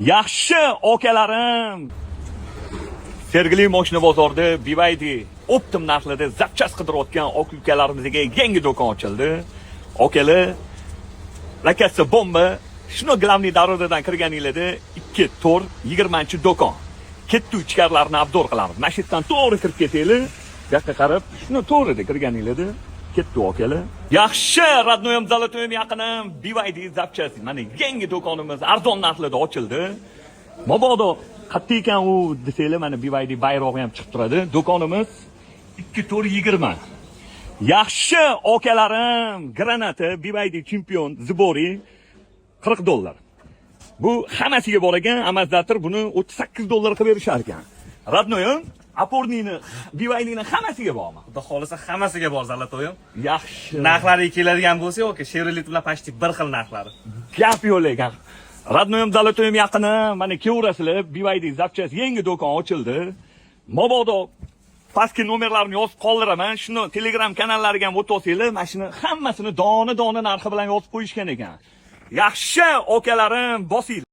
Yaxshi akalarim. Sergeli mashina bozorida BYD optim narxlarda zapchast qidirayotgan aka ukalarimizga yangi do'kon ochildi. Akalar, lakasi bomba. Shuni glavniy darodadan kirganinglarda 2-4-20-do'kon. Ketdi ichkarilarni abdor qilamiz. Mashinadan to'g'ri kirib ketaylik. Bu yoqqa qarab, shuni to'g'rida kirganinglarda ketdi akalar. Yaxshi, Radnoyam Zolotoyim yaqinim BYD zapchast. Mana yangi do'konimiz arzon narxlarda ochildi. Mabodo qattiq ekan u desanglar, mana BYD bayrog'i ham chiqib turadi. Do'konimiz 2-4-20. Yaxshi akalarim, granata BYD chempion Zibori $40. Bu hammasiga bor ekan, amazdatir buni $38 qilib berishar ekan. Radnoyim Apornini, BYD'ning hammasiga bormi? Xudo xolisa hammasiga bor Zolotoyim. Yaxshi. Narxlariga keladigan bo'lsa, yoki Chevrolet bilan почти bir xil narxlari. Gap yo'q ekan. Radnoyim Zolotoyim yaqini, mana kelaverasizlar, BYD zapchast yangi do'kon ochildi. Mabodo pastki nomerlarni yozib qoldiraman. Shuni Telegram kanallariga ham o'tosanglar, mana shuni hammasini dona-dona narxi bilan yozib qo'yishgan ekan. Yaxshi akalarim, bosinglar.